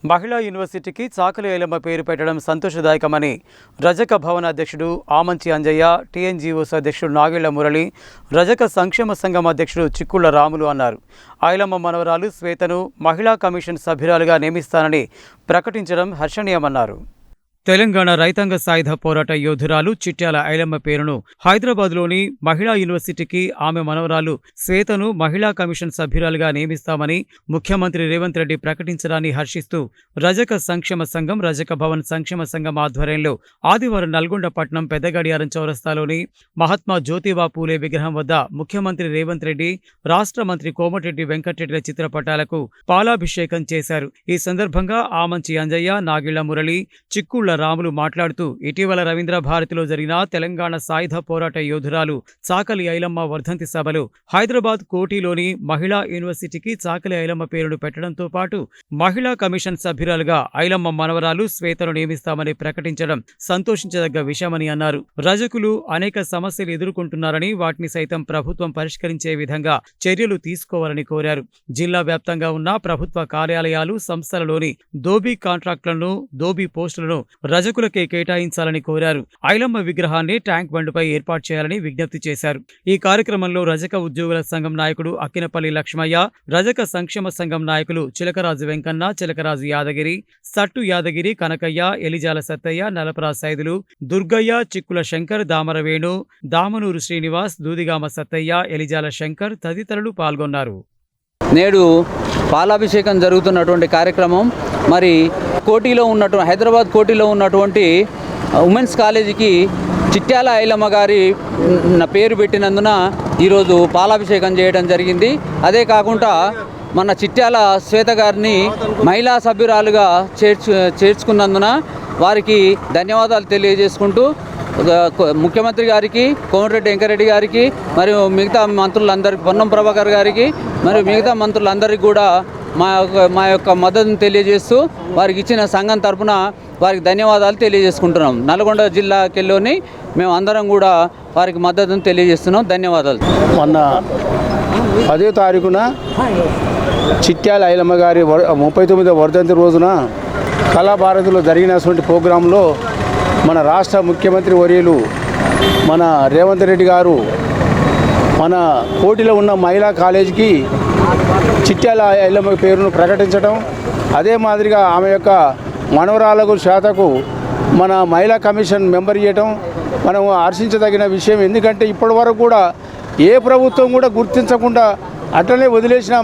మహిళా యూనివర్సిటీకి చాకలి ఐలమ్మ పేరు పెట్టడం సంతోషదాయకమని రజక భవన అధ్యక్షుడు ఆమంచి అంజయ్య, టీఎన్జీఓస్ అధ్యక్షుడు నాగేళ్ల మురళి, రజక సంక్షేమ సంఘం అధ్యక్షుడు చిక్కుళ్ల రాములు అన్నారు. ఐలమ్మ మనవరాలు శ్వేతను మహిళా కమిషన్ సభ్యురాలుగా నియమిస్తానని ప్రకటించడం హర్షణీయమన్నారు. తెలంగాణ రైతాంగ సాయుధ పోరాట యోధురాలు చిట్యాల ఐలమ్మ పేరును హైదరాబాద్లోని మహిళా యూనివర్సిటీకి ఆమె మనవరాలు శ్వేతను మహిళా కమిషన్ సభ్యురాలుగా నియమిస్తామని ముఖ్యమంత్రి రేవంత్ రెడ్డి ప్రకటించడాన్ని హర్షిస్తూ రజక సంక్షేమ సంఘం, రజక భవన్ సంక్షేమ సంఘం ఆధ్వర్యంలో ఆదివారం నల్గొండ పట్టణం పెద్దగడియారం చౌరస్తాలోని మహాత్మా జ్యోతిబా పూలే విగ్రహం వద్ద ముఖ్యమంత్రి రేవంత్ రెడ్డి, రాష్ట్ర మంత్రి కోమటిరెడ్డి వెంకటరెడ్డిల చిత్రపటాలకు పాలాభిషేకం చేశారు. ఈ సందర్భంగా ఆమంచి అంజయ్య, నాగేళ్ల మురళి, చిక్కుళ్ల రాములు మాట్లాడుతూ ఇటీవల రవీంద్ర భారతిలో జరిగిన తెలంగాణ సాయుధ పోరాట యోధురాలు చాకలి ఐలమ్మ వర్ధంతి సభలో హైదరాబాద్ కోటిలోని మహిళా యూనివర్సిటీకి చాకలి ఐలమ్మ పేరును పెట్టడంతో పాటు మహిళా కమిషన్ సభ్యురాలుగా ఐలమ్మ మనవరాలు శ్వేతను నియమిస్తామని ప్రకటించడం సంతోషించదగ్గ విషయమని అన్నారు. రజకులు అనేక సమస్యలు ఎదుర్కొంటున్నారని, వాటిని సైతం ప్రభుత్వం పరిష్కరించే విధంగా చర్యలు తీసుకోవాలని కోరారు. జిల్లా వ్యాప్తంగా ఉన్న ప్రభుత్వ కార్యాలయాలు, సంస్థలలోని దోబీ కాంట్రాక్టులను, దోబీ పోస్టులను రజకులకే కేటాయించాలని కోరారు. ఐలమ్మ విగ్రహాన్ని ట్యాంక్ బండ్పై ఏర్పాటు చేయాలని విజ్ఞప్తి చేశారు. ఈ కార్యక్రమంలో రజక ఉద్యోగుల సంఘం నాయకుడు అక్కినపల్లి లక్ష్మయ్య, రజక సంక్షేమ సంఘం నాయకులు చిలకరాజు వెంకన్న, చిలకరాజు యాదగిరి, సట్టు యాదగిరి, కనకయ్య, ఎలిజాల సత్తయ్య, నలపరా సైదులు, దుర్గయ్య, చిక్కుల శంకర్, దామర వేణు, దామనూరు శ్రీనివాస్, దూదిగామ సత్తయ్య, ఎలిజాల శంకర్ తదితరులు పాల్గొన్నారు. నేడు పాలాభిషేకం జరుగుతున్నటువంటి కార్యక్రమం మరి హైదరాబాద్ కోటిలో ఉన్నటువంటి ఉమెన్స్ కాలేజీకి చిట్యాల ఐలమ్మ గారి పేరు పెట్టినందున ఈరోజు పాలాభిషేకం చేయడం జరిగింది. అదే కాకుండా మన చిట్యాల శ్వేత గారిని మహిళా సభ్యురాలుగా చేర్చుకున్నందున వారికి ధన్యవాదాలు తెలియజేసుకుంటూ ముఖ్యమంత్రి గారికి, కోమటిరెడ్డి వెంకరెడ్డి గారికి, మరియు మిగతా మంత్రులందరికీ, పొన్నం ప్రభాకర్ గారికి మరియు మిగతా మంత్రులందరికీ కూడా మా యొక్క మద్దతును తెలియజేస్తూ వారికి ఇచ్చిన సంఘం తరఫున వారికి ధన్యవాదాలు తెలియజేసుకుంటున్నాం. నల్గొండ జిల్లాకెళ్ళి మేము అందరం కూడా వారికి మద్దతును తెలియజేస్తున్నాం. ధన్యవాదాలు. మొన్న 10వ తారీఖున చిట్యాల ఐలమ్మ గారి 39వ వర్ధంతి రోజున కళాభారతిలో జరిగినటువంటి ప్రోగ్రాంలో మన రాష్ట్ర ముఖ్యమంత్రి వర్యులు మన రేవంత్ రెడ్డి గారు మన కోటిలో ఉన్న మహిళా కాలేజీకి చిట్యాల ఐలమ్మ పేరును ప్రకటించడం, అదే మాదిరిగా ఆమె యొక్క మనవరాలకు శాతకు మన మహిళా కమిషన్ మెంబర్ చేయటం మనం హర్షించదగిన విషయం. ఎందుకంటే ఇప్పటి వరకు కూడా ఏ ప్రభుత్వం కూడా గుర్తించకుండా అట్లనే వదిలేసిన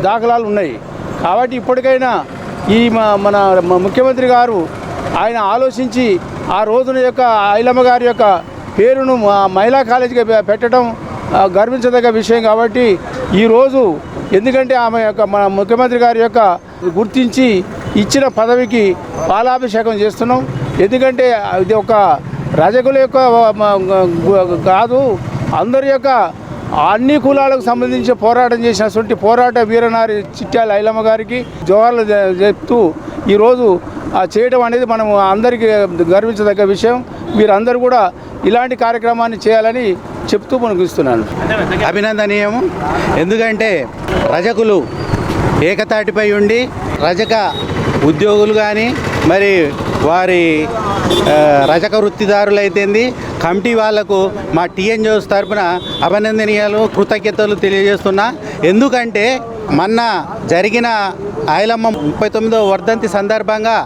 దాఖలాలు ఉన్నాయి. కాబట్టి ఇప్పటికైనా ఈ మన ముఖ్యమంత్రి గారు ఆయన ఆలోచించి ఆ రోజున యొక్క ఐలమ్మ గారి యొక్క పేరును మహిళా కాలేజీకి పెట్టడం గర్వించదగ్గ విషయం. కాబట్టి ఈరోజు ఎందుకంటే ఆమె యొక్క మన ముఖ్యమంత్రి గారి యొక్క గుర్తించి ఇచ్చిన పదవికి పాలాభిషేకం చేస్తున్నాం. ఎందుకంటే ఇది ఒక రజకుల యొక్క కాదు, అందరి యొక్క అన్ని కులాలకు సంబంధించి పోరాటం చేసినటువంటి పోరాట వీరనారి చిట్యాల ఐలమ్మ గారికి జోహార్లు చెప్తూ ఈరోజు చేయడం అనేది మనం అందరికీ గర్వించదగ్గ విషయం. మీరందరూ కూడా ఇలాంటి కార్యక్రమాన్ని చేయాలని చెప్తూ ముగిస్తున్నాను. అభినందనీయం. ఎందుకంటే రజకులు ఏకతాటిపై ఉండి రజక ఉద్యోగులు కానీ మరి వారి రజక వృత్తిదారులైతేంది కమిటీ వాళ్లకు మా టీఎన్జీఓస్ తరఫున అభినందనీయాలు, కృతజ్ఞతలు తెలియజేస్తున్నా. ఎందుకంటే మొన్న జరిగిన ఐలమ్మ 39వ వర్ధంతి సందర్భంగా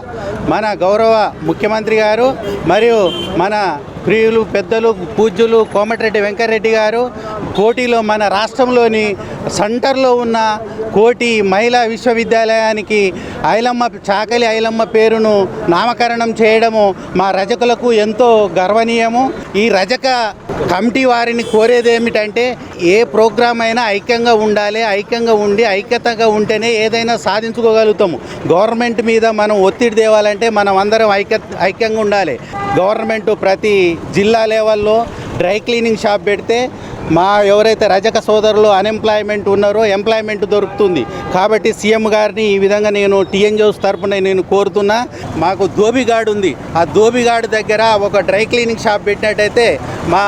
మన గౌరవ ముఖ్యమంత్రి గారు మరియు మన ప్రియులు, పెద్దలు, పూజ్యులు కోమటిరెడ్డి వెంకటరెడ్డి గారు కోటిలో మన రాష్ట్రంలోని సెంటర్లో ఉన్న కోటి మహిళా విశ్వవిద్యాలయానికి చాకలి ఐలమ్మ పేరును నామకరణం చేయడము మా రజకులకు ఎంతో గర్వనీయము. ఈ రజక కమిటీ వారిని కోరేది ఏమిటంటే ఏ ప్రోగ్రాం అయినా ఐక్యంగా ఉండాలి. ఐక్యంగా ఉండి ఐక్యతగా ఉంటేనే ఏదైనా సాధించుకోగలుగుతాము. గవర్నమెంట్ మీద మనం ఒత్తిడి తేవాలంటే మనం అందరం ఐక్యంగా ఉండాలి. గవర్నమెంట్ ప్రతి జిల్లా లెవెల్లో డ్రై క్లీనింగ్ షాప్ పెడితే మా ఎవరైతే రజక సోదరులు అన్ఎంప్లాయ్మెంట్ ఉన్నారో ఎంప్లాయ్మెంట్ దొరుకుతుంది. కాబట్టి సీఎం గారిని ఈ విధంగా నేను టీఎన్జిఓస్ తరపున నేను కోరుతున్నా. మాకు ధోబిగాడు ఉంది, ఆ ధోబిగాడు దగ్గర ఒక డ్రై క్లీనింగ్ షాప్ పెట్టినట్టయితే మా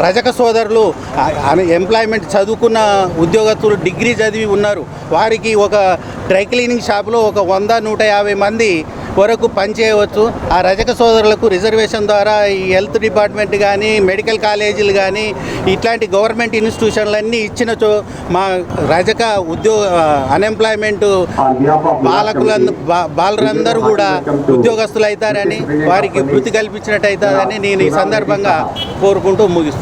రజక సోదరులు ఎంప్లాయ్మెంట్ చదువుకున్న ఉద్యోగస్తులు డిగ్రీ చదివి ఉన్నారు, వారికి ఒక డ్రై క్లీనింగ్ షాప్లో ఒక 100-150 మంది వరకు పనిచేయవచ్చు. ఆ రజక సోదరులకు రిజర్వేషన్ ద్వారా ఈ హెల్త్ డిపార్ట్మెంట్ కానీ మెడికల్ కాలేజీలు కానీ ఇట్లాంటి గవర్నమెంట్ ఇన్స్టిట్యూషన్లన్నీ ఇచ్చినచో మా రజక అన్ఎంప్లాయ్మెంట్ బాలురందరూ కూడా ఉద్యోగస్తులు అవుతారని, వారికి వృత్తి కల్పించినట్టు అవుతుందని నేను ఈ సందర్భంగా కోరుకుంటూ ముగిస్తున్నాను.